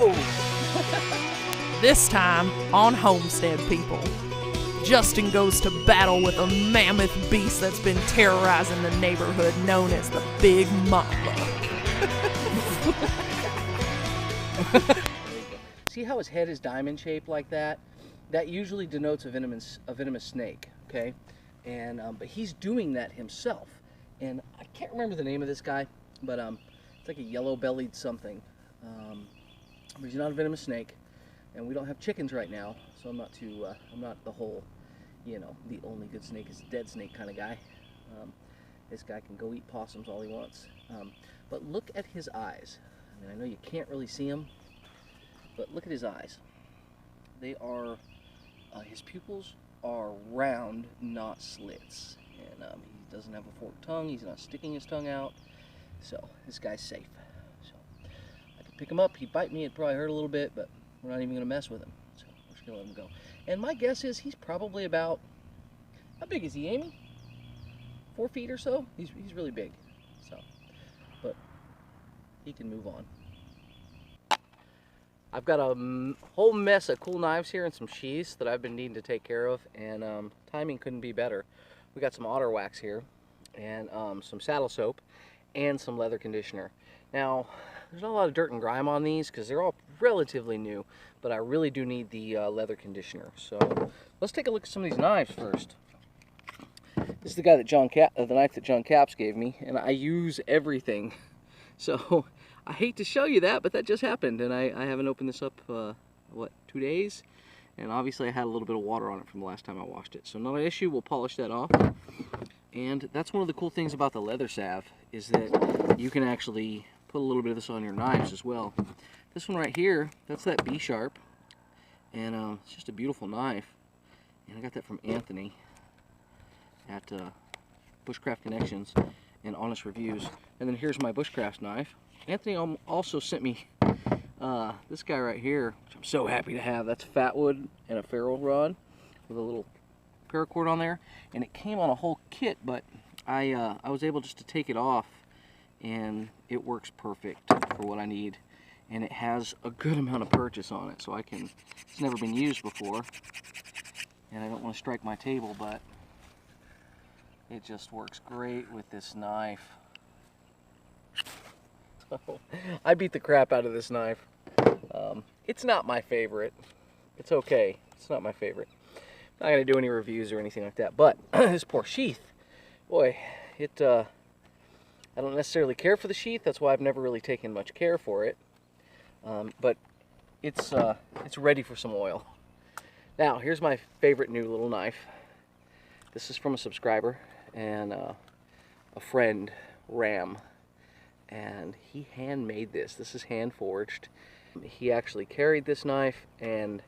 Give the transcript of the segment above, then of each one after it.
Whoa! This time on Homestead People, Justin goes to battle with a mammoth beast that's been terrorizing the neighborhood known as the Big Mamba. See how his head is diamond shaped like that? That usually denotes a venomous snake, okay? And but he's doing that himself. And I can't remember the name of this guy, but it's like a yellow-bellied something. But he's not a venomous snake, and we don't have chickens right now, so I'm not the whole, you know, the only good snake is a dead snake kind of guy. This guy can go eat possums all he wants. But look at his eyes. I mean, I know you can't really see them, but look at his eyes. They are, his pupils are round, not slits. And he doesn't have a forked tongue. He's not sticking his tongue out. So this guy's safe. So I could pick him up. He'd bite me. It'd probably hurt a little bit, but we're not even going to mess with him. So we're just going to let him go. And my guess is he's probably about, how big is he, Amy? 4 feet or so? He's really big. So, but he can move on. I've got a whole mess of cool knives here and some sheaths that I've been needing to take care of, and timing couldn't be better. We got some otter wax here, and some saddle soap, and some leather conditioner. Now, there's not a lot of dirt and grime on these because they're all relatively new, but I really do need the leather conditioner. So let's take a look at some of these knives first. This is the guy that the knife that John Capps gave me, and I use everything. So I hate to show you that, but that just happened, and I haven't opened this up, what, 2 days? And obviously I had a little bit of water on it from the last time I washed it. So not an issue, we'll polish that off. And that's one of the cool things about the leather salve, is that you can actually put a little bit of this on your knives as well. This one right here, that's that B-sharp, and it's just a beautiful knife. And I got that from Anthony at Bushcraft Connections and Honest Reviews. And then here's my Bushcraft knife. Anthony also sent me this guy right here, which I'm so happy to have. That's Fatwood and a ferrule rod with a little paracord on there, and it came on a whole kit, but I was able just to take it off, and it works perfect for what I need. And it has a good amount of purchase on it, so it's never been used before, and I don't want to strike my table, but it just works great with this knife. I beat the crap out of this knife. It's not my favorite. It's okay. It's not my favorite. I'm not going to do any reviews or anything like that. But this poor sheath, boy, I don't necessarily care for the sheath. That's why I've never really taken much care for it. But it's ready for some oil. Now, here's my favorite new little knife. This is from a subscriber and a friend, Ram. And he handmade this. This is hand forged. He actually carried this knife, and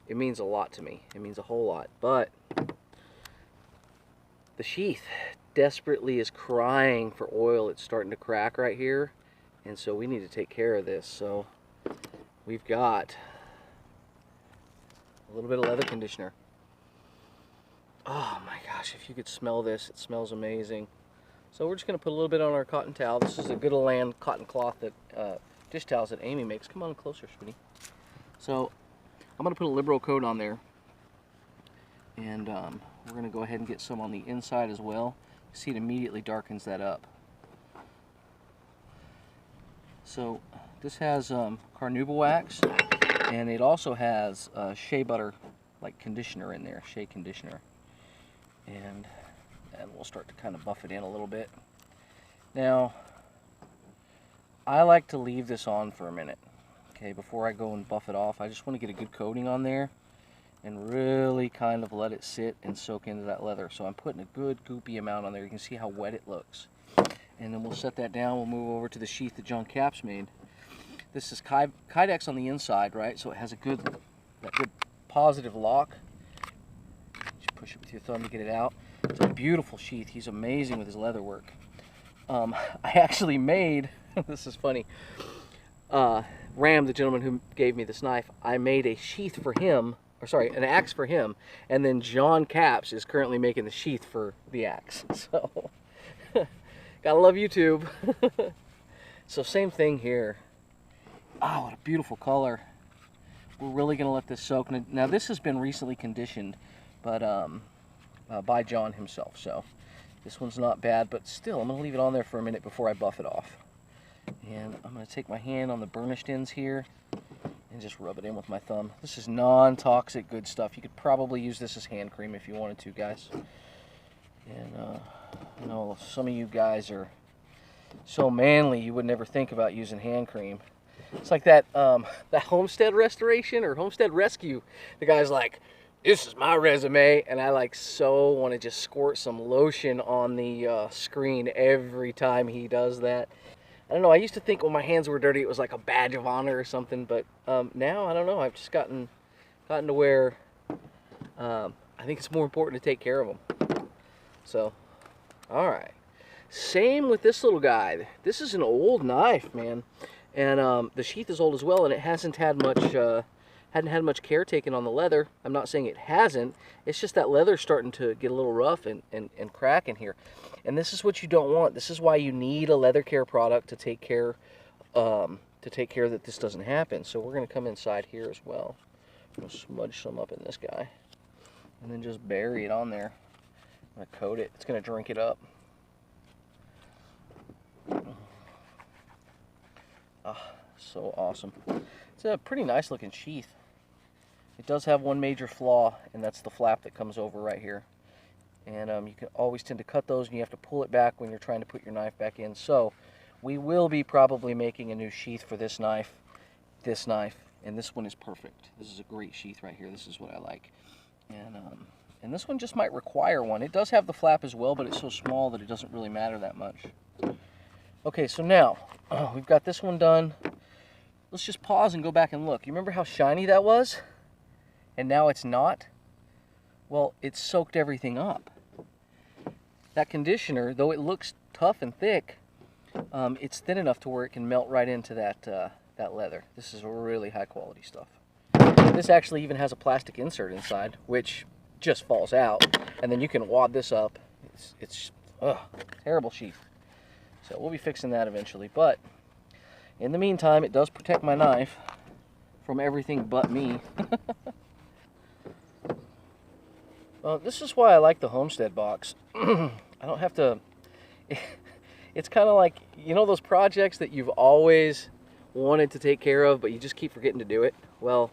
it means a lot to me. It means a whole lot. But the sheath desperately is crying for oil. It's starting to crack right here, and so we need to take care of this. So we've got a little bit of leather conditioner. Oh my gosh, if you could smell this, it smells amazing. So we're just going to put a little bit on our cotton towel. This is a Good Land cotton cloth, that dish towels that Amy makes. Come on closer, sweetie. So I'm going to put a liberal coat on there, and we're going to go ahead and get some on the inside as well. See, it immediately darkens that up. So this has carnauba wax, and it also has shea butter, like conditioner in there, shea conditioner, and we'll start to kind of buff it in a little bit. Now, I like to leave this on for a minute, okay, before I go and buff it off. I just want to get a good coating on there and really kind of let it sit and soak into that leather. So I'm putting a good goopy amount on there. You can see how wet it looks. And then we'll set that down. We'll move over to the sheath that John Capps made. This is Kydex on the inside, right? So it has that good positive lock. Just push it with your thumb to get it out. It's a beautiful sheath. He's amazing with his leather work. I actually made, this is funny, Ram, the gentleman who gave me this knife, I made a sheath for him, or sorry, an axe for him, and then John Capps is currently making the sheath for the axe. So, gotta love YouTube. So same thing here. Oh, what a beautiful color. We're really going to let this soak. Now this has been recently conditioned, but by John himself. So this one's not bad, but still I'm going to leave it on there for a minute before I buff it off. And I'm going to take my hand on the burnished ends here and just rub it in with my thumb. This is non-toxic good stuff. You could probably use this as hand cream if you wanted to, guys. And I know some of you guys are so manly you would never think about using hand cream. It's like that Homestead Restoration or Homestead Rescue. The guy's like, this is my resume, and I like so want to just squirt some lotion on the screen every time he does that. I don't know, I used to think when my hands were dirty it was like a badge of honor or something, but now I don't know, I've just gotten to where I think it's more important to take care of them. So, alright. Same with this little guy. This is an old knife, man. And the sheath is old as well, and it hasn't had much care taken on the leather. I'm not saying it hasn't. It's just that leather's starting to get a little rough and crack in here. And this is what you don't want. This is why you need a leather care product to take care that this doesn't happen. So we're going to come inside here as well. I'm going to smudge some up in this guy, and then just bury it on there. I'm going to coat it. It's going to drink it up. Ah, so awesome. It's a pretty nice looking sheath. It does have one major flaw, and that's the flap that comes over right here. And you can always tend to cut those, and you have to pull it back when you're trying to put your knife back in. So we will be probably making a new sheath for this knife, and this one is perfect. This is a great sheath right here. This is what I like. And this one just might require one. It does have the flap as well, but it's so small that it doesn't really matter that much. Okay, so now we've got this one done. Let's just pause and go back and look. You remember how shiny that was? And now it's not? Well, it soaked everything up. That conditioner, though it looks tough and thick, it's thin enough to where it can melt right into that leather. This is really high quality stuff. This actually even has a plastic insert inside, which just falls out, and then you can wad this up. It's terrible sheath. So we'll be fixing that eventually, but in the meantime, it does protect my knife from everything but me. Well, this is why I like the Homestead Box. I don't have to... It's kind of like, you know those projects that you've always wanted to take care of, but you just keep forgetting to do it? Well,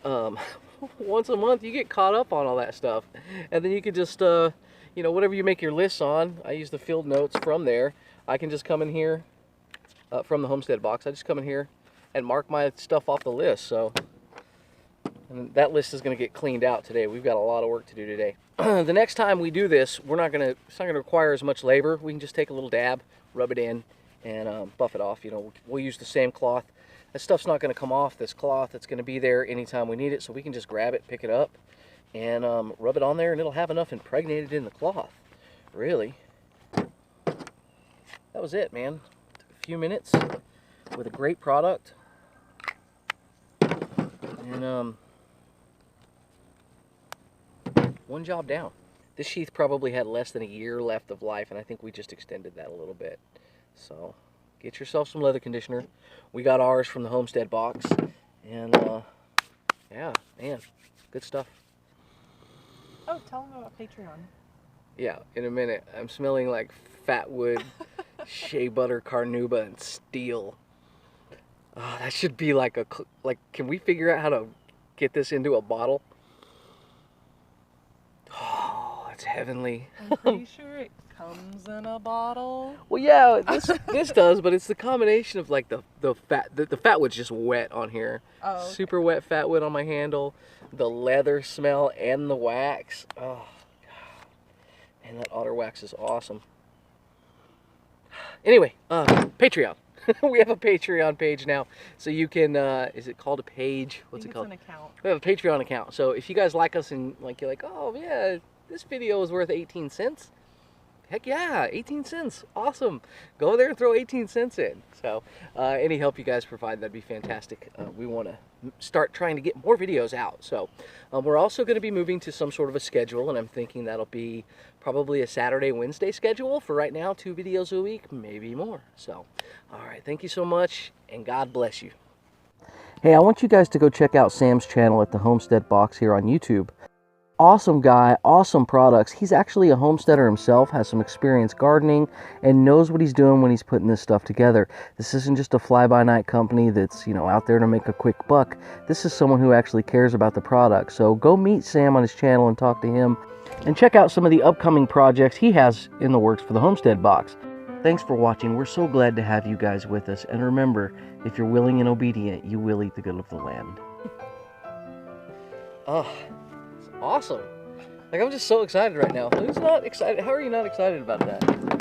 once a month you get caught up on all that stuff, and then you can just... you know, whatever you make your lists on, I use the field notes from there. I can just come in here from the Homestead Box. I just come in here and mark my stuff off the list. So, and that list is going to get cleaned out today. We've got a lot of work to do today. The next time we do this, it's not going to require as much labor. We can just take a little dab, rub it in, and buff it off. You know, we'll use the same cloth. That stuff's not going to come off this cloth. It's going to be there anytime we need it, so we can just grab it, pick it up, and rub it on there, and it'll have enough impregnated in the cloth. Really. That was it, man. Took a few minutes with a great product. And one job down. This sheath probably had less than a year left of life, and I think we just extended that a little bit. So get yourself some leather conditioner. We got ours from the Homestead Box. And yeah, man, good stuff. Oh, tell them about Patreon. Yeah, in a minute. I'm smelling like fatwood, shea butter, carnauba, and steel. Oh, that should be like a... can we figure out how to get this into a bottle? Oh, it's heavenly. I'm pretty sure it comes in a bottle. Well, yeah, this does, but it's the combination of like the fatwood's just wet on here. Oh, okay. Super wet fatwood on my handle, the leather smell, and the wax. Oh, God. Man, that otter wax is awesome. Anyway, Patreon. We have a Patreon page now, so you can, is it called a page? What's it called? It's an account. We have a Patreon account, so if you guys like us and like you're like, oh yeah, this video is worth 18 cents, Heck yeah, 18 cents. Awesome. Go there and throw 18 cents in. So any help you guys provide, that'd be fantastic. We want to start trying to get more videos out. So we're also going to be moving to some sort of a schedule, and I'm thinking that'll be probably a Saturday, Wednesday schedule. For right now, 2 videos a week, maybe more. So, all right, thank you so much, and God bless you. Hey, I want you guys to go check out Sam's channel at the Homestead Box here on YouTube. Awesome guy, awesome products. He's actually a homesteader himself, has some experience gardening, and knows what he's doing when he's putting this stuff together. This isn't just a fly-by-night company that's, out there to make a quick buck. This is someone who actually cares about the product. So go meet Sam on his channel and talk to him, and check out some of the upcoming projects he has in the works for the Homestead Box. Thanks for watching. We're so glad to have you guys with us. And remember, if you're willing and obedient, you will eat the good of the land. Oh. Awesome. Like, I'm just so excited right now. Who's not excited? How are you not excited about that?